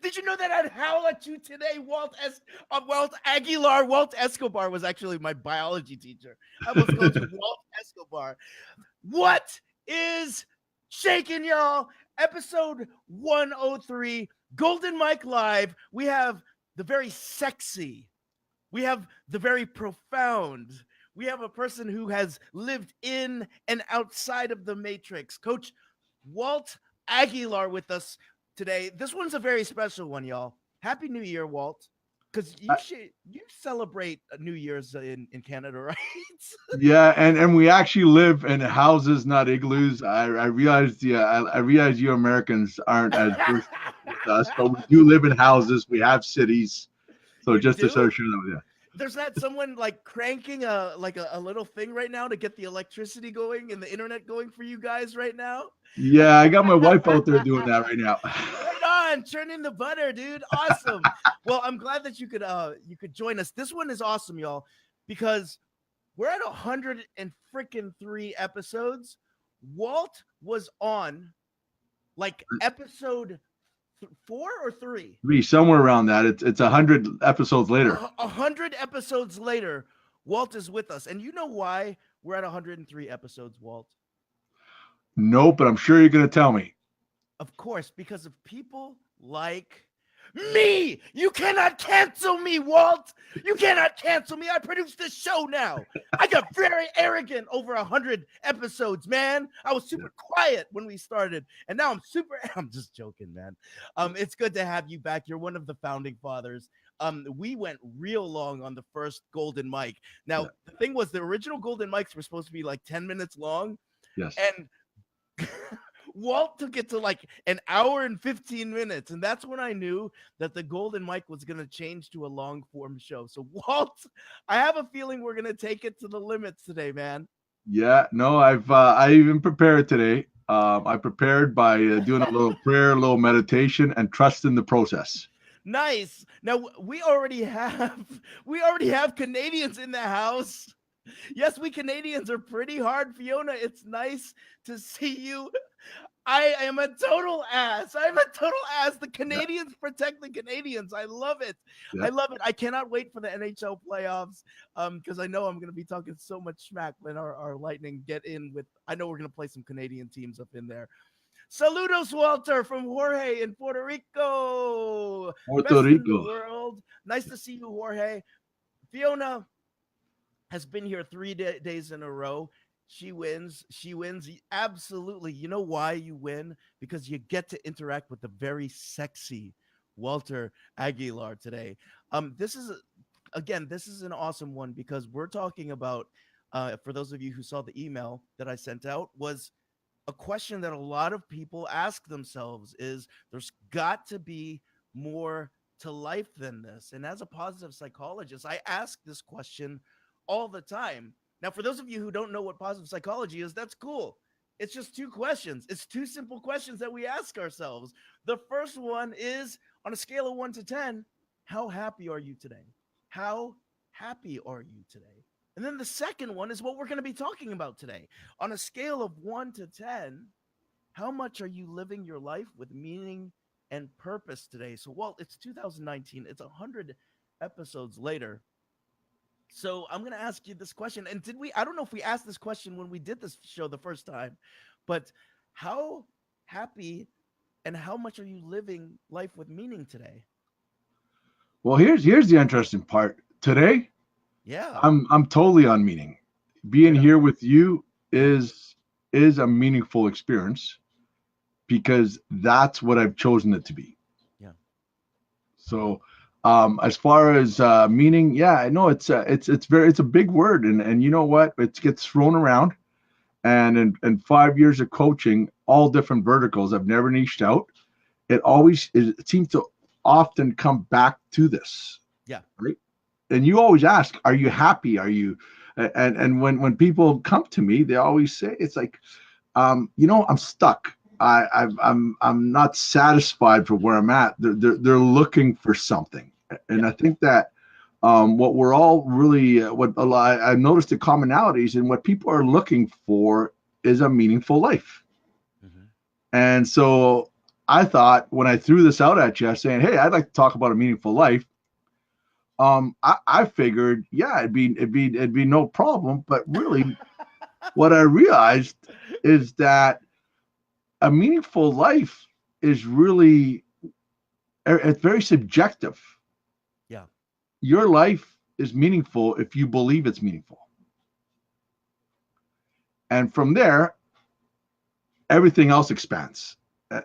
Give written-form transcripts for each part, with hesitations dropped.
Did you know that I'd howl at you today, Walt Aguilar? Walt Escobar was actually my biology teacher. I almost called you Walt Escobar. What is shaking, y'all? Episode 103, Golden Mike Live. We have the very sexy, we have the very profound, we have a person who has lived in and outside of the Matrix, Coach Walt Aguilar with us today. This one's a very special one, y'all. Happy New Year, Walt. Because you celebrate New Year's in Canada, right? Yeah, and we actually live in houses, not igloos. I realized, yeah, I realize you Americans aren't as versed with us, but we do live in houses. We have cities, so You just to sort do? of show them, yeah. There's not someone like cranking a little thing right now to get the electricity going and the internet going for you guys right now. Yeah, I got my wife out there doing that right now. Right on, churning the butter, dude. Awesome. Well, I'm glad that you could join us. This one is awesome, y'all, because we're at 103 episodes. Walt was on like episode 4 or 3. Somewhere around that. It's 100 episodes later. 100 episodes later, Walt is with us. And you know why we're at 103 episodes, Walt? Nope, but I'm sure you're gonna tell me. Of course, because of people like me. You cannot cancel me, Walt. You cannot cancel me. I produce this show now. I got very arrogant over 100 episodes, man. I was super quiet when we started, and now I'm just joking, man. It's good to have you back. You're one of the founding fathers. We went real long on the first Golden Mic. Now, the thing was, the original Golden Mics were supposed to be like 10 minutes long. Yes. And Walt took it to like an hour and 15 minutes. And that's when I knew that the Golden Mic was going to change to a long form show. So, Walt, I have a feeling we're going to take it to the limits today, man. Yeah, no, I even prepared today. I prepared by doing a little prayer, a little meditation, and trust in the process. Nice. Now we already have Canadians in the house. Yes, we Canadians are pretty hard, Fiona. It's nice to see you. I am a total ass. I'm a total ass. The Canadians protect the Canadians. I love it. Yeah. I love it. I cannot wait for the NHL playoffs because I know I'm going to be talking so much smack when our Lightning get in with. I know we're going to play some Canadian teams up in there. Saludos, Walter, from Jorge in Puerto Rico. Puerto Best in the Rico. world. Nice to see you, Jorge. Fiona has been here 3 days in a row. She wins. Absolutely. You know why you win? Because you get to interact with the very sexy Walter Aguilar today. This is an awesome one because we're talking about, for those of you who saw the email that I sent out, was a question that a lot of people ask themselves is there's got to be more to life than this. And as a positive psychologist, I ask this question all the time. Now, for those of you who don't know what positive psychology is, that's cool. It's just 2 questions. It's 2 simple questions that we ask ourselves. The first one is, on a scale of 1 to 10, how happy are you today? How happy are you today? And then the second one is what we're going to be talking about today. On a scale of 1 to 10, how much are you living your life with meaning and purpose today? So, Walt, it's 2019. It's 100 episodes later. So I'm going to ask you this question. And I don't know if we asked this question when we did this show the first time, but how happy and how much are you living life with meaning today? Well, here's the interesting part. Today, yeah, I'm totally on meaning. Being here with you is a meaningful experience because that's what I've chosen it to be. Yeah. So as far as meaning, yeah, I know it's a big word, and you know what? It gets thrown around. And in 5 years of coaching, all different verticals, I've never niched out. It seems to often come back to this. Yeah. Right. And you always ask, are you happy? Are you? And when people come to me, they always say, it's like, I'm stuck. I'm not satisfied for where I'm at. They're looking for something. And I think that what we're all really, I've noticed the commonalities and what people are looking for is a meaningful life. Mm-hmm. And so I thought when I threw this out at you, saying, "Hey, I'd like to talk about a meaningful life," I figured, yeah, it'd be no problem. But really, what I realized is that a meaningful life is really it's very subjective. Yeah. Your life is meaningful if you believe it's meaningful, and from there, everything else expands.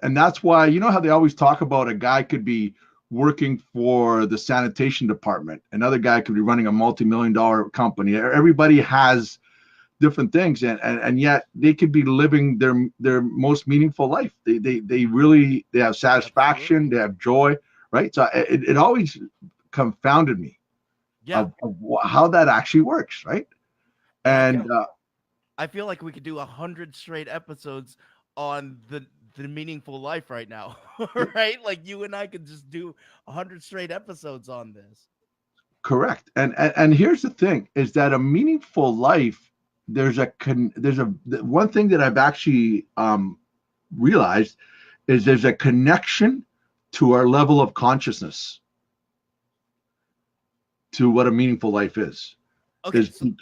And that's why, you know how they always talk about a guy could be working for the sanitation department, another guy could be running a multi-million-dollar company. Everybody has different things, and yet they could be living their most meaningful life. They really they have satisfaction, Absolutely. they have joy, right? So it always confounded me Yeah. of how that actually works, right? And And I feel like we could do 100 straight episodes on the meaningful life right now. Right? Like you and I could just do 100 straight episodes on this. correct. And here's the thing: is that a meaningful life? There's a one thing that I've actually realized is there's a connection to our level of consciousness to what a meaningful life is. Okay, There's so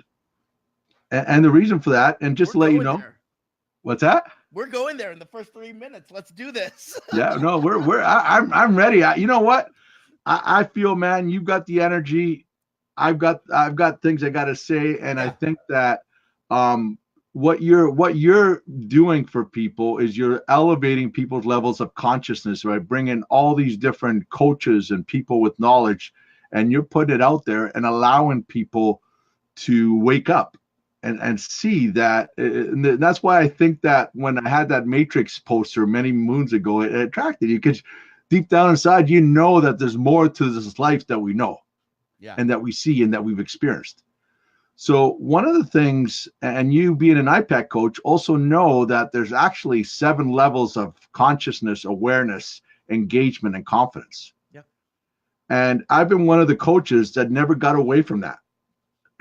and the reason for that, and just we're to let you going know, there. what's that? We're going there in the first 3 minutes. Let's do this. Yeah, no, I'm ready. You know what? I feel, man, you've got the energy. I've got things I got to say, and I Yeah. think that what you're doing for people is you're elevating people's levels of consciousness, right? Bringing all these different coaches and people with knowledge, and you're putting it out there and allowing people to wake up and see that. And that's why I think that when I had that Matrix poster many moons ago, it attracted you because deep down inside, you know that there's more to this life that we know Yeah. and that we see and that we've experienced. So one of the things, and you being an IPAC coach, also know that there's actually 7 levels of consciousness, awareness, engagement, and confidence. Yeah. And I've been one of the coaches that never got away from that.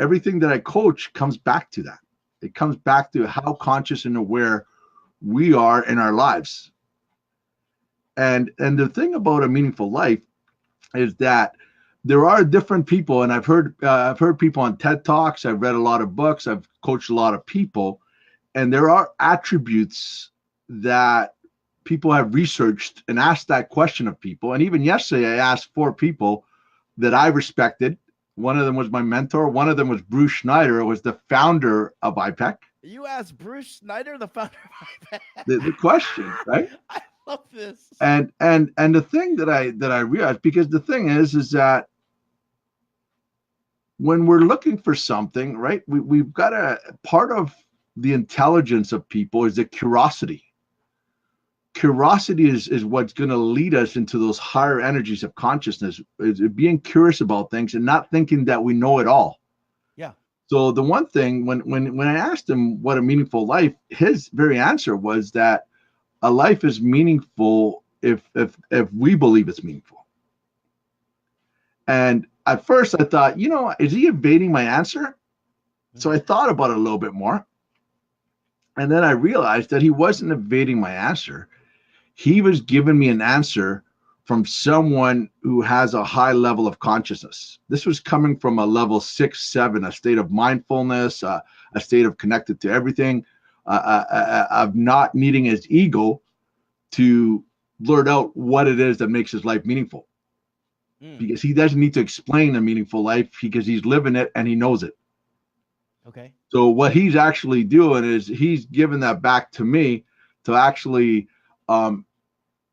Everything that I coach comes back to that. It comes back to how conscious and aware we are in our lives. And the thing about a meaningful life is that there are different people, and I've heard people on TED Talks. I've read a lot of books. I've coached a lot of people, and there are attributes that people have researched and asked that question of people. And even yesterday, I asked 4 people that I respected. One of them was my mentor. One of them was Bruce Schneider, who was the founder of IPEC. You asked Bruce Snyder, the founder of iPad. The question, right? I love this. And the thing that I realized, because the thing is that when we're looking for something, right, we've got a part of the intelligence of people is the curiosity. Curiosity is what's going to lead us into those higher energies of consciousness, is being curious about things and not thinking that we know it all. Yeah. So the one thing, when I asked him what a meaningful life, his very answer was that a life is meaningful if we believe it's meaningful. And at first I thought, is he evading my answer? So I thought about it a little bit more. And then I realized that he wasn't evading my answer. He was giving me an answer from someone who has a high level of consciousness. This was coming from a level 6, 7, a state of mindfulness, a state of connected to everything, of not needing his ego to blurt out what it is that makes his life meaningful. Because he doesn't need to explain a meaningful life because he's living it and he knows it. Okay. So what he's actually doing is he's giving that back to me to actually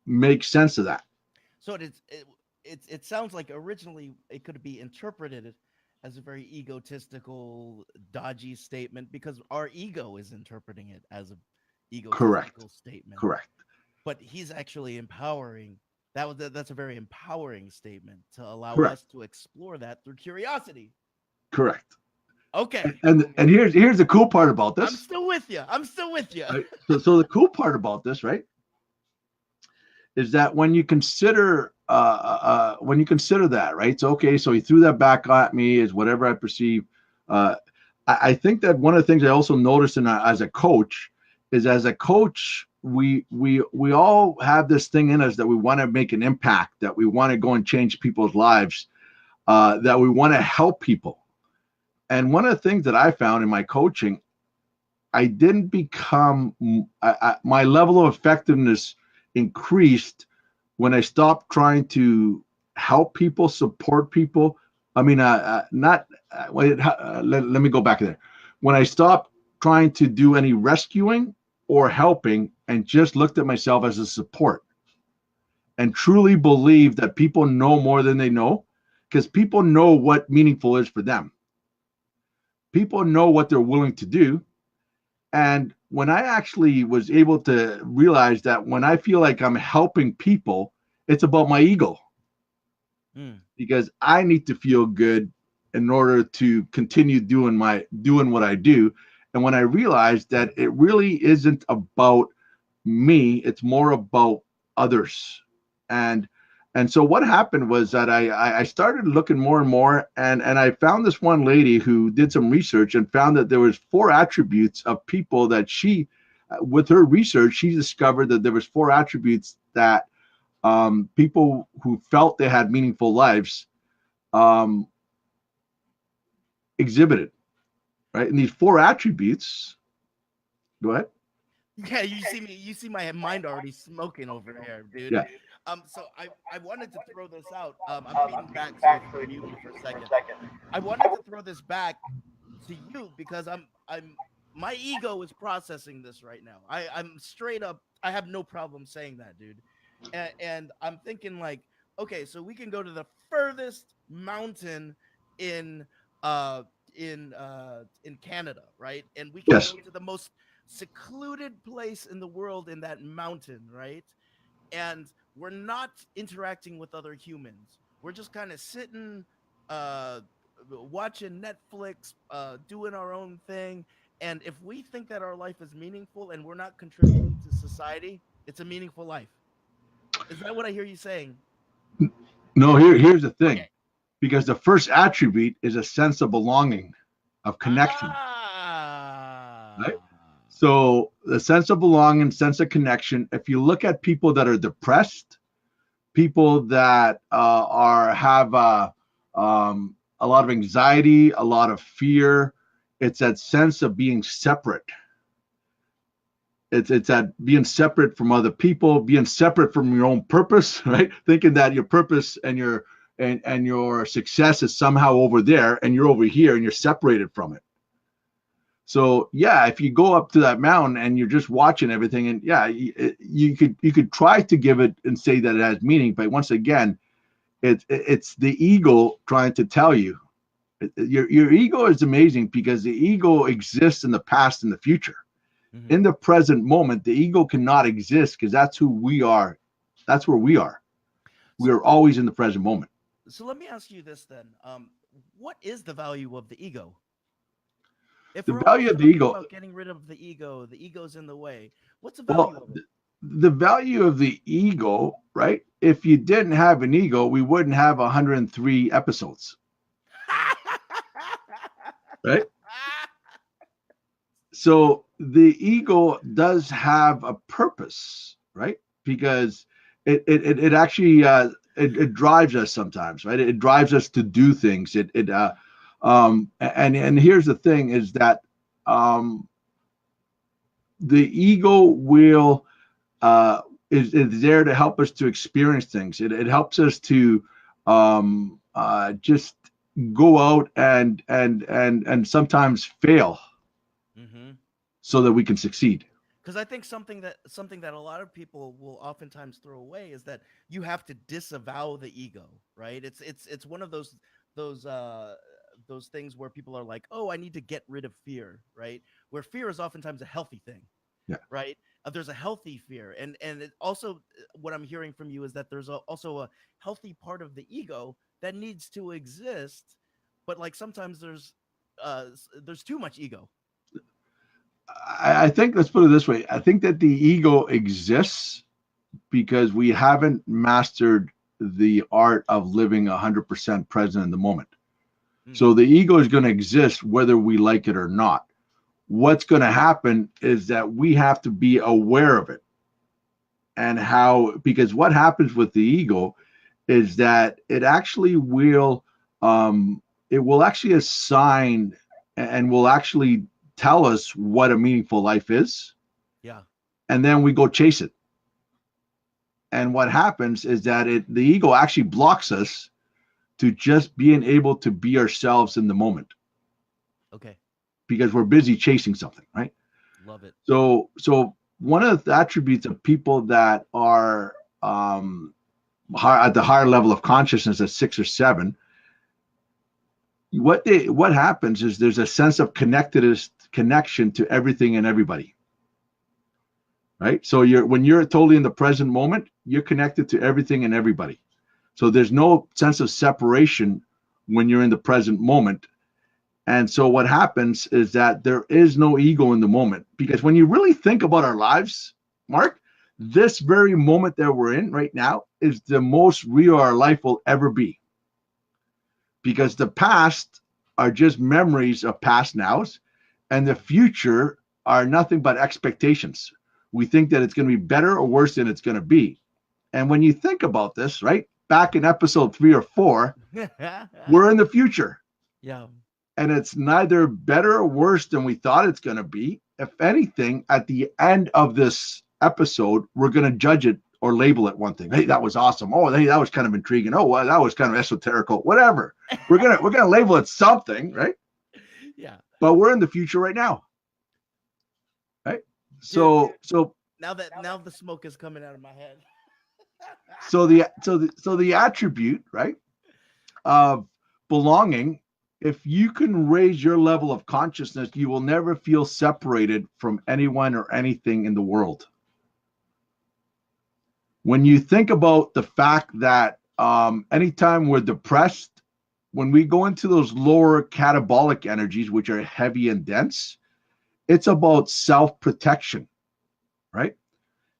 make sense of that. So it sounds like originally it could be interpreted as a very egotistical, dodgy statement because our ego is interpreting it as a egotistical statement. Correct. But he's actually empowering. That's a very empowering statement to allow Correct. us to explore that through curiosity. Correct. Okay. And here's the cool part about this. I'm still with you. Right? So the cool part about this, right, is that when you consider that, right? So okay, so he threw that back at me is whatever I perceive. I think that one of the things I also noticed as a coach is, as a coach, we all have this thing in us that we want to make an impact, that we want to go and change people's lives, that we want to help people. And one of the things that I found in my coaching, I didn't become my level of effectiveness increased when I stopped trying to help people, support people. I mean, not let me go back there. When I stopped trying to do any rescuing or helping and just looked at myself as a support and truly believe that people know more than they know, because people know what meaningful is for them. People know what they're willing to do. And when I actually was able to realize that when I feel like I'm helping people, it's about my ego. Because I need to feel good in order to continue doing what I do. And when I realized that it really isn't about me, it's more about others. And so what happened was that I started looking more and more, and I found this one lady who did some research and found that there was 4 attributes of people that she, with her research, she discovered that there was 4 attributes that people who felt they had meaningful lives exhibited, right? And these 4 attributes, go ahead. Yeah, you see my mind already smoking over here, dude. Yeah. So I wanted to throw this out. I'm feeding back, so if you mute me for a second. I wanted to throw this back to you because I'm my ego is processing this right now. I'm straight up. I have no problem saying that, dude. And I'm thinking like, okay, so we can go to the furthest mountain in uh in Canada, right? And we can Yes. go to the most secluded place in the world in that mountain, right? And we're not interacting with other humans. We're just kind of sitting, uh, watching Netflix, doing our own thing. And if we think that our life is meaningful and we're not contributing to society, it's a meaningful life. Is that what I hear you saying? No, here's the thing. Okay. Because the first attribute is a sense of belonging, of connection, right? Ah. So the sense of belonging, sense of connection. If you look at people that are depressed, people that have a lot of anxiety, a lot of fear, it's that sense of being separate. It's that being separate from other people, being separate from your own purpose, right? Thinking that your purpose and your success is somehow over there and you're over here and you're separated from it. So yeah, if you go up to that mountain and you're just watching everything, and yeah, you could try to give it and say that it has meaning, but once again, it's the ego trying to tell you. Your ego is amazing because the ego exists in the past and the future. Mm-hmm. In the present moment, the ego cannot exist because that's who we are. That's where we are. We are always in the present moment. So let me ask you this then. What is the value of the ego? If The we're value of the ego, about getting rid of the ego's in the way. What's the value of it? The value of the ego, right? If you didn't have an ego, we wouldn't have 103 episodes. Right? So the ego does have a purpose, right? Because it actually it drives us sometimes, right? It drives us to do things. And here's the thing is that the ego will is there to help us to experience things. It helps us to just go out and sometimes fail, mm-hmm. so that we can succeed. Because I think something that a lot of people will oftentimes throw away is that you have to disavow the ego, right? It's one of those things where people are like, oh, I need to get rid of fear, right? Where fear is oftentimes a healthy thing, yeah. Right? There's a healthy fear, and it also what I'm hearing from you is that there's also a healthy part of the ego that needs to exist, but like sometimes there's too much ego. I think, let's put it this way. I think that the ego exists because we haven't mastered the art of living 100% present in the moment. So the ego is going to exist whether we like it or not. What's going to happen is that we have to be aware of it. and how, because what happens with the ego is that it will actually assign and will actually tell us what a meaningful life is, Yeah. and then we go chase it. And what happens is that the ego actually blocks us to just being able to be ourselves in the moment, Okay. because we're busy chasing something, right? Love it. So one of the attributes of people that are at the higher level of consciousness at 6 or 7, what happens is there's a sense of connectedness, connection to everything and everybody, right? So when you're totally in the present moment, you're connected to everything and everybody. So there's no sense of separation when you're in the present moment. And so what happens is that there is no ego in the moment, because when you really think about our lives, Mark, this very moment that we're in right now is the most real our life will ever be, because the past are just memories of past nows, and the future are nothing but expectations. We think that it's going to be better or worse than it's going to be. And when you think about this, right, back in episode 3 or 4, we're in the future. Yeah. And it's neither better or worse than we thought it's going to be. If anything, at the end of this episode, we're going to judge it or label it one thing. Hey, that was awesome. Oh, hey, that was kind of intriguing. Oh, well, that was kind of esoterical. Whatever. We're gonna label it something, right? Yeah. But we're in the future right now, right? Dude, So now the smoke is coming out of my head. the attribute, right, of belonging, if you can raise your level of consciousness, you will never feel separated from anyone or anything in the world. When you think about the fact that anytime we're depressed, when we go into those lower catabolic energies, which are heavy and dense, it's about self-protection, right?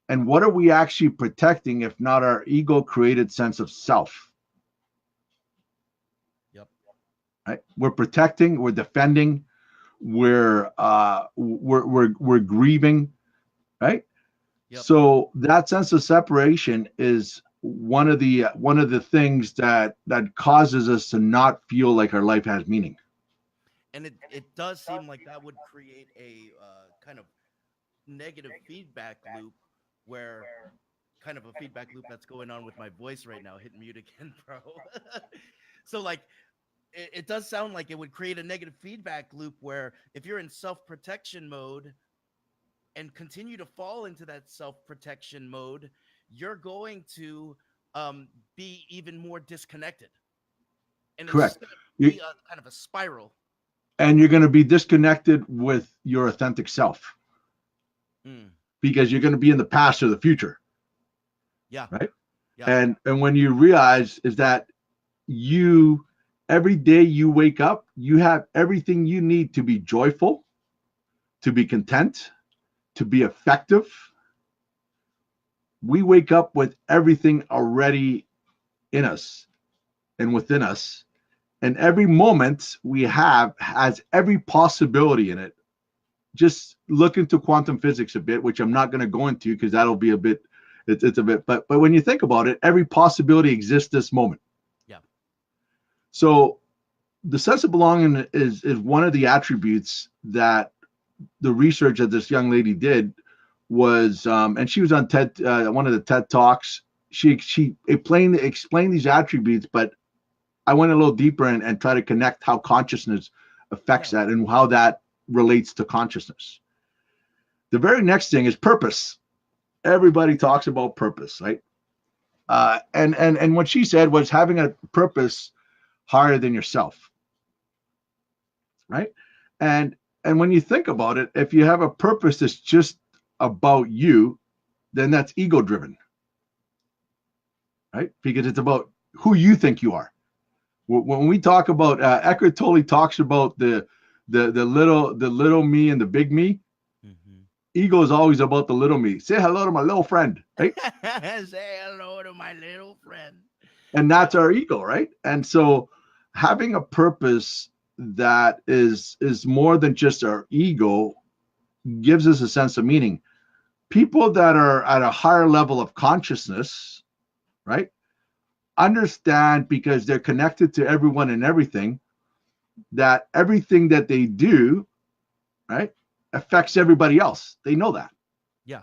And what are we actually protecting if not our ego-created sense of self? Yep. Right? We're protecting, we're defending, we're grieving, right? Yep. So that sense of separation is one of the things that causes us to not feel like our life has meaning. And it does seem like that would create a kind of negative feedback loop, where kind of a feedback loop that's going on with my voice right now. Hit mute again, bro. So like it does sound like it would create a negative feedback loop, where if you're in self-protection mode and continue to fall into that self-protection mode, you're going to be even more disconnected. And it's just Correct. going to You, be a kind of a spiral. and you're going to be disconnected with your authentic self, Mm. because you're going to be in the past or the future, Yeah. right? Yeah. And when you realize is that you every day you wake up, you have everything you need to be joyful, to be content, to be effective. We wake up with everything already in us and within us. And every moment we have has every possibility in it. Just look into quantum physics a bit, which I'm not going to go into because that'll be a bit, it's a bit, but when you think about it, every possibility exists this moment. Yeah. So the sense of belonging is one of the attributes that the research that this young lady did was, and she was on TED, one of the TED talks. She explained these attributes, but I went a little deeper and tried to connect how consciousness affects that and how that relates to consciousness. The very next thing is purpose. Everybody talks about purpose, right? And what she said was having a purpose higher than yourself, right? And when you think about it, if you have a purpose that's just about you, then that's ego driven, right? Because it's about who you think you are. When we talk about Eckhart Tolle talks about the little me and the big me. Mm-hmm. Ego is always about the little me. Say hello to my little friend, right? Say hello to my little friend. And that's our ego, right? And so having a purpose that is more than just our ego gives us a sense of meaning. people that are at a higher level of consciousness, right, understand, because they're connected to everyone and everything, that everything that they do, right, affects everybody else. They know that. Yeah.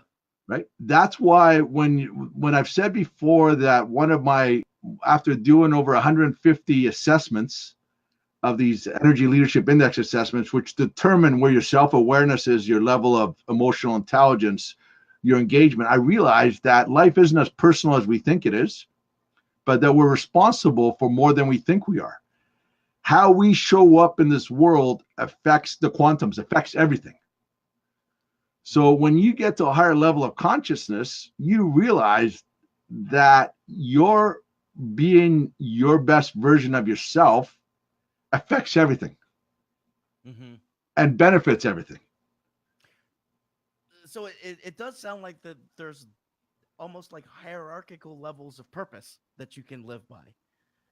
Right. That's why when I've said before that one of my, after doing over 150 assessments of these energy leadership index assessments, which determine where your self-awareness is, your level of emotional intelligence, your engagement, I realized that life isn't as personal as we think it is, but that we're responsible for more than we think we are. How we show up in this world affects the quantums, affects everything. So when you get to a higher level of consciousness, you realize that your being your best version of yourself affects everything and benefits everything. So it does sound like that there's almost like hierarchical levels of purpose that you can live by.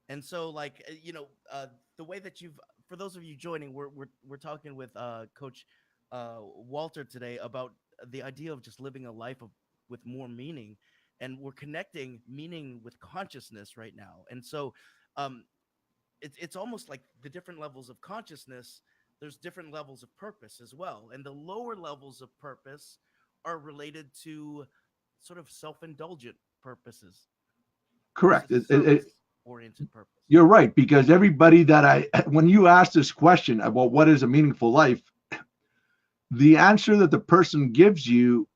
And so, like, the way that you've, for those of you joining, we're talking with Coach Walter today about the idea of just living a life with more meaning, and we're connecting meaning with consciousness right now. And so, it's almost like the different levels of consciousness. There's different levels of purpose as well, and the lower levels of purpose are related to sort of self-indulgent purposes. Correct. Oriented purpose. You're right, because everybody that when you ask this question about what is a meaningful life, the answer that the person gives you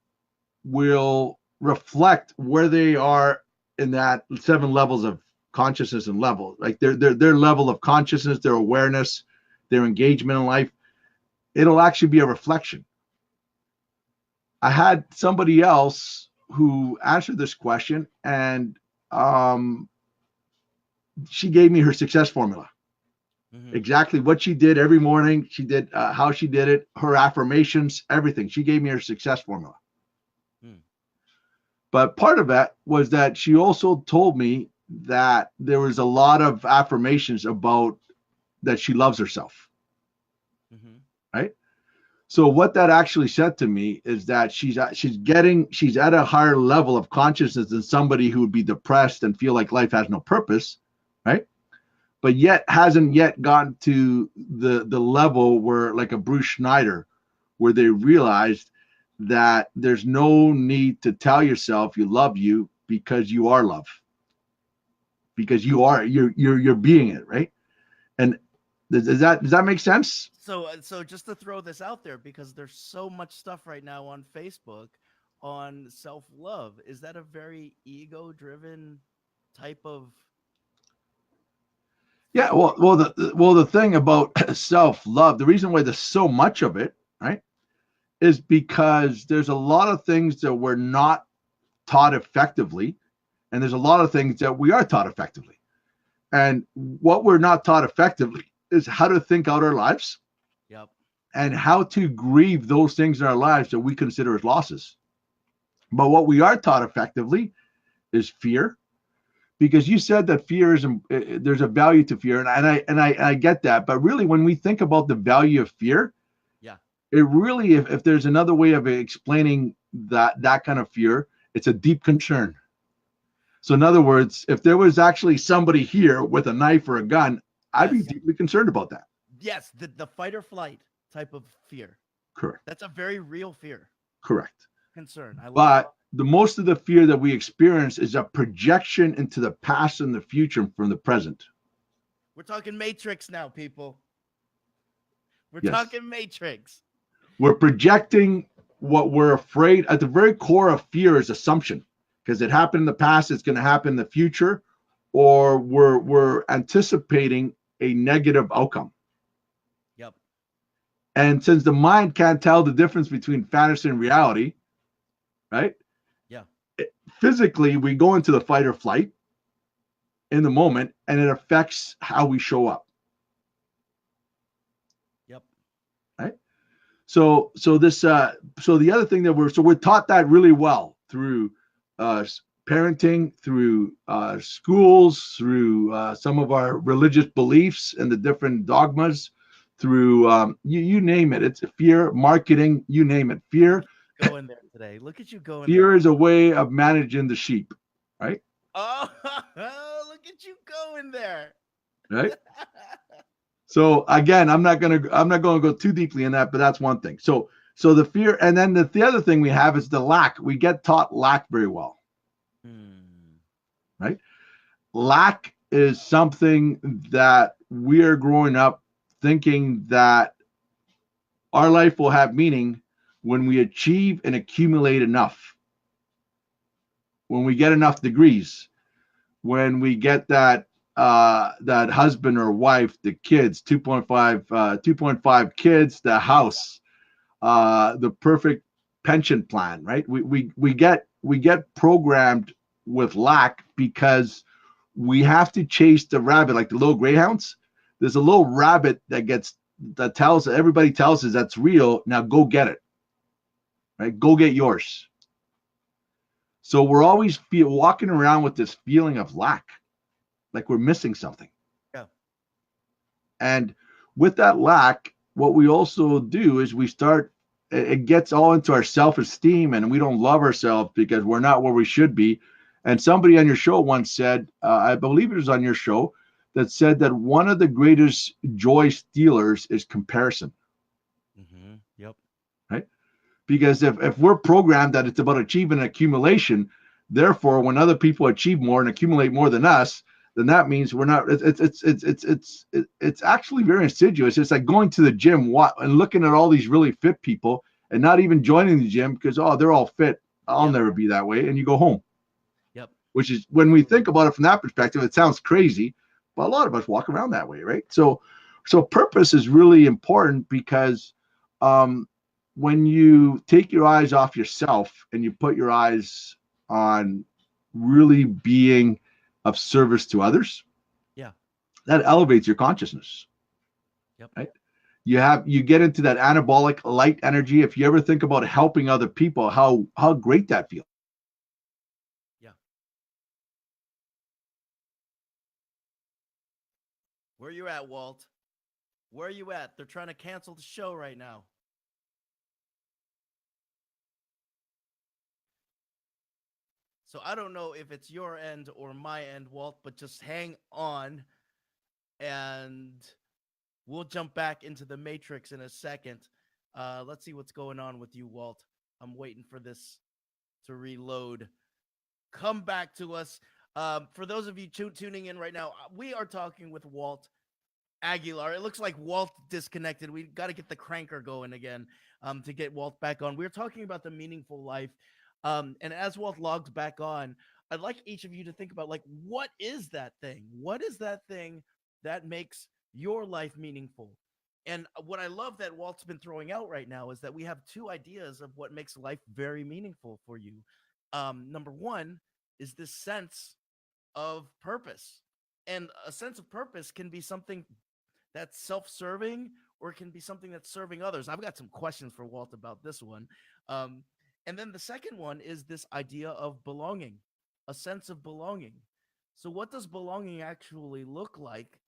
will reflect where they are in that 7 levels of consciousness and level, like their level of consciousness, their awareness, their engagement in life. It'll actually be a reflection. I had somebody else who answered this question, and she gave me her success formula. Exactly what she did every morning. She did how she did it, her affirmations, everything. She gave me her success formula. But part of that was that she also told me that there was a lot of affirmations about that she loves herself. Right. So what that actually said to me is that she's at a higher level of consciousness than somebody who would be depressed and feel like life has no purpose, right? But yet hasn't yet gotten to the level where, like a Bruce Schneider, where they realized that there's no need to tell yourself you love you, because you are love, because you're being it, right? And does that make sense? So just to throw this out there, because there's so much stuff right now on Facebook on self-love, is that a very ego-driven type of? Yeah, well, the thing about self-love, the reason why there's so much of it, right, is because there's a lot of things that we're not taught effectively, and there's a lot of things that we are taught effectively. And what we're not taught effectively is how to think out our lives. Yep. And how to grieve those things in our lives that we consider as losses. But what we are taught effectively is fear, because you said that fear is, there's a value to fear, and I get that. But really, when we think about the value of fear, yeah, it really, if there's another way of explaining that kind of fear, it's a deep concern. So in other words, if there was actually somebody here with a knife or a gun, I'd be deeply concerned about that. Yes, the fight or flight type of fear. Correct. That's a very real fear. Correct. Concern. But the most of the fear that we experience is a projection into the past and the future from the present. We're talking Matrix now, people. We're talking Matrix. We're projecting what we're afraid. At the very core of fear is assumption, because it happened in the past, it's going to happen in the future, or we're anticipating a negative outcome. Yep. And since the mind can't tell the difference between fantasy and reality, right? Yeah. Physically, we go into the fight or flight in the moment, and it affects how we show up. Yep. Right. So the other thing that we're taught that really well through parenting, through schools, through some of our religious beliefs and the different dogmas, through you name it. It's fear, marketing, you name it. Fear. Go in there. today. Look at you going there. Fear is a way of managing the sheep, right? Oh, look at you going there. Right. So again, I'm not gonna go too deeply in that, but that's one thing. So the fear, and then the other thing we have is the lack. We get taught lack very well, Hmm. right? Lack is something that we're growing up thinking that our life will have meaning when we achieve and accumulate enough, when we get enough degrees, when we get that husband or wife, the kids, 2.5 kids, the house, the perfect pension plan, right? We get programmed with lack because we have to chase the rabbit, like the little greyhounds. There's a little rabbit that tells everybody tells us that's real. Now go get it, right? Go get yours. So we're always walking around with this feeling of lack, like we're missing something. Yeah. And with that lack, what we also do is we start, it gets all into our self esteem and we don't love ourselves because we're not where we should be. And somebody on your show once said, I believe it was on your show, that said that one of the greatest joy stealers is comparison, Yep. right? Because if we're programmed that it's about achievement and accumulation, therefore, when other people achieve more and accumulate more than us, then that means we're not. It's actually very insidious. It's like going to the gym and looking at all these really fit people and not even joining the gym because they're all fit. I'll Yep. never be that way, and you go home. Yep. Which is when we think about it from that perspective, it sounds crazy, but a lot of us walk around that way, right? So purpose is really important because um, when you take your eyes off yourself and you put your eyes on really being of service to others, Yeah. that elevates your consciousness, Yep. right? You get into that anabolic light energy. If you ever think about helping other people, how great that feels. Yeah. Where you at, Walt? Where are you at? They're trying to cancel the show right now. So I don't know if it's your end or my end, Walt, but just hang on and we'll jump back into the Matrix in a second. Let's see what's going on with you, Walt. I'm waiting for this to reload. Come back to us. For those of you tuning in right now, we are talking with Walt Aguilar. It looks like Walt disconnected. We got to get the cranker going again to get Walt back on. We're talking about the meaningful life. And as Walt logs back on, I'd like each of you to think about like, what is that thing? What is that thing that makes your life meaningful? And what I love that Walt's been throwing out right now is that we have two ideas of what makes life very meaningful for you. Number one is this sense of purpose. And a sense of purpose can be something that's self-serving or it can be something that's serving others. I've got some questions for Walt about this one. Um, and then the second one is this idea of belonging, a sense of belonging. So, what does belonging actually look like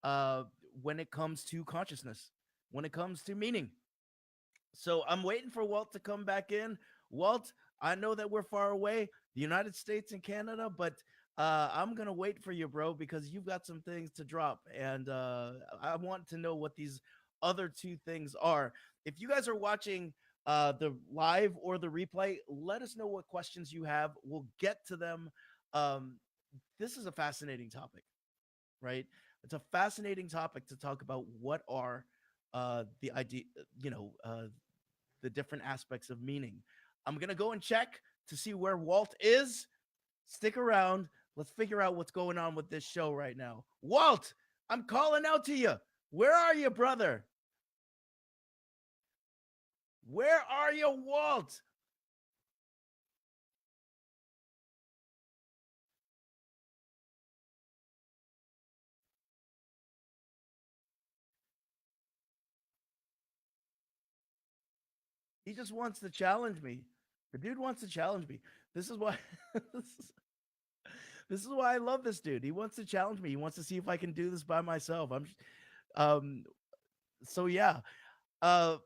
uh, when it comes to consciousness, when it comes to meaning? So I'm waiting for Walt to come back in. Walt, I know that we're far away, the United States and Canada, but I'm gonna wait for you, bro, because you've got some things to drop, and I want to know what these other two things are. If you guys are watching the live or the replay, let us know what questions you have. We'll get to them. Um, this is a fascinating topic, right? It's a fascinating topic to talk about. What are the idea, you know, the different aspects of meaning. I'm going to go and check to see where Walt is. Stick around. Let's figure out what's going on with this show right now. Walt, I'm calling out to you. Where are you, brother? Where are you, Walt? He just wants to challenge me. The dude wants to challenge me. This is why this is why I love this dude. He wants to challenge me. He wants to see if I can do this by myself. Um so yeah. Uh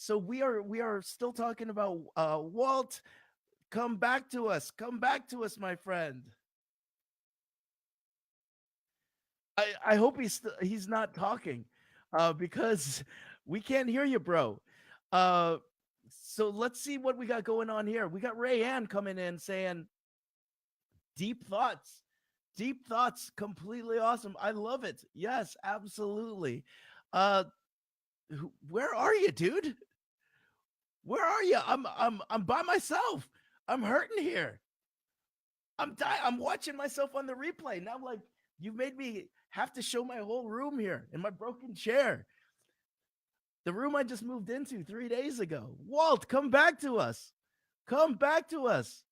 So we are still talking about Walt. Come back to us. Come back to us, my friend. I hope he's not talking, because we can't hear you, bro. Uh, so let's see what we got going on here. We got Ray Ann coming in saying deep thoughts, deep thoughts, completely awesome. I love it. Yes, absolutely. Uh, where are you, dude? Where are you? I'm by myself. I'm hurting here. I'm watching myself on the replay. Now I'm like, you made me have to show my whole room here in my broken chair. The room I just moved into 3 days ago. Walt, come back to us. Come back to us.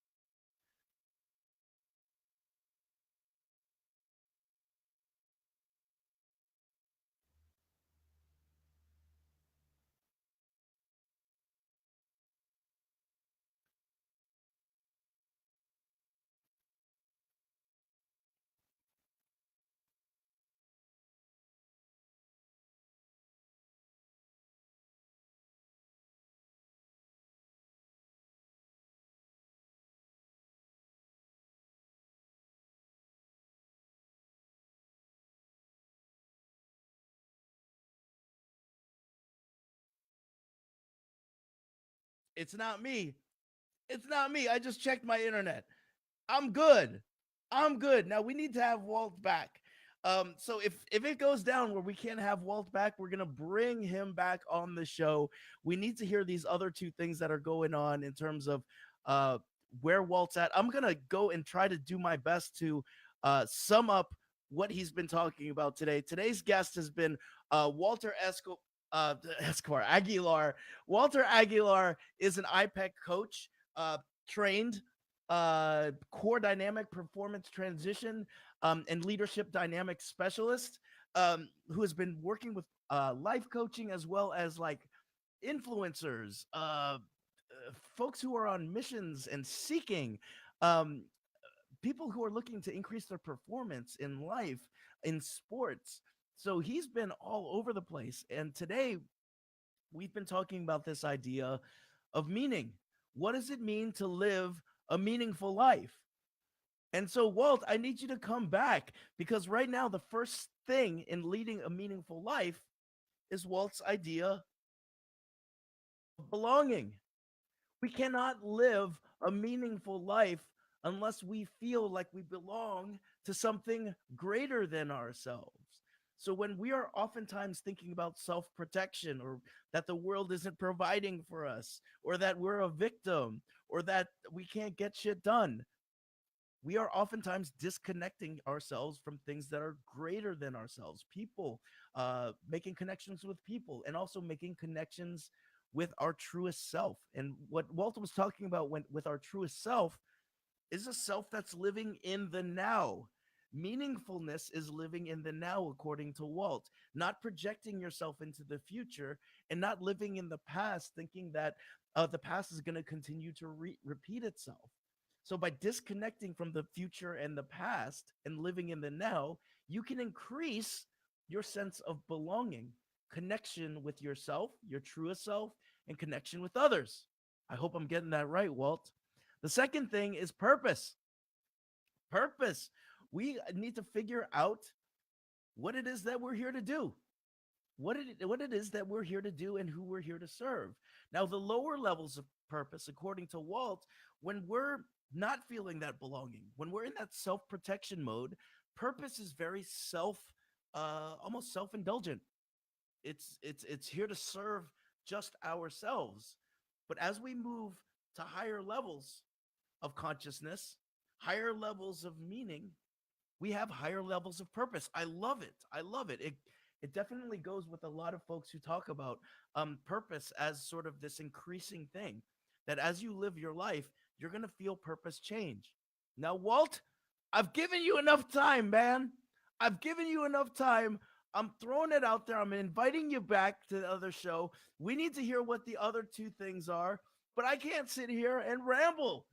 It's not me. It's not me. I just checked my internet. I'm good. I'm good. Now we need to have Walt back. So if it goes down where we can't have Walt back, we're gonna bring him back on the show. We need to hear these other two things that are going on in terms of uh where Walt's at. I'm gonna go and try to do my best to sum up what he's been talking about today. Today's guest has been Walter Escobar Aguilar. Walter Aguilar is an IPEC coach, trained core dynamic performance transition and leadership dynamic specialist, who has been working with life coaching as well as like influencers, folks who are on missions and seeking, um, people who are looking to increase their performance in life, in sports. So he's been all over the place. And today we've been talking about this idea of meaning. What does it mean to live a meaningful life? And so, Walt, I need you to come back because right now, the first thing in leading a meaningful life is Walt's idea of belonging. We cannot live a meaningful life unless we feel like we belong to something greater than ourselves. So when we are oftentimes thinking about self-protection, or that the world isn't providing for us, or that we're a victim, or that we can't get shit done, we are oftentimes disconnecting ourselves from things that are greater than ourselves. People, making connections with people, and also making connections with our truest self. And what Walter was talking about with our truest self is a self that's living in the now. Meaningfulness is living in the now, according to Walt, not projecting yourself into the future and not living in the past, thinking that the past is going to continue to repeat itself. So, by disconnecting from the future and the past and living in the now, you can increase your sense of belonging, connection with yourself, your truest self, and connection with others. I hope I'm getting that right, Walt. The second thing is purpose. Purpose. We need to figure out what it is that we're here to do. What it is that we're here to do and who we're here to serve. Now, the lower levels of purpose, according to Walt, when we're not feeling that belonging, when we're in that self-protection mode, purpose is very almost self-indulgent. It's here to serve just ourselves. But as we move to higher levels of consciousness, higher levels of meaning, we have higher levels of purpose. I love it. I love it. It definitely goes with a lot of folks who talk about purpose as sort of this increasing thing, that as you live your life, you're going to feel purpose change. Now, Walt, I've given you enough time, man. I've given you enough time. I'm throwing it out there. I'm inviting you back to the other show. We need to hear what the other two things are, but I can't sit here and ramble.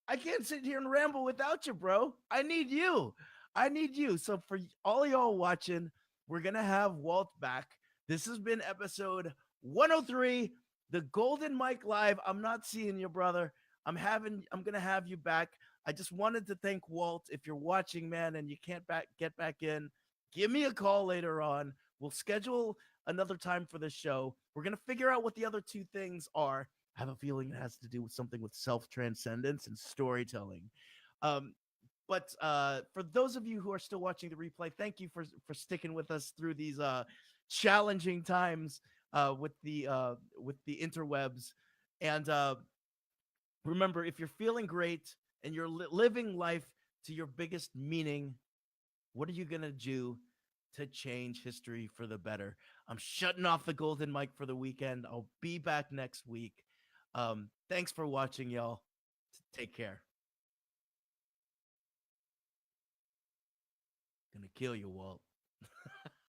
I can't sit here and ramble without you, bro. I need you. I need you. So for all y'all watching, we're going to have Walt back. This has been episode 103 The Golden Mike Live. I'm not seeing you, brother. I'm gonna have you back. I just wanted to thank Walt. If you're watching, man, and you can't get back in, give me a call later on. We'll schedule another time for the show. We're gonna figure out what the other two things are. I have a feeling it has to do with something with self transcendence and storytelling. Um, but for those of you who are still watching the replay, thank you for sticking with us through these challenging times with the interwebs. And remember, if you're feeling great and you're living life to your biggest meaning, what are you gonna do to change history for the better? I'm shutting off the golden mic for the weekend. I'll be back next week. Thanks for watching, y'all. Take care. Gonna kill you, Walt.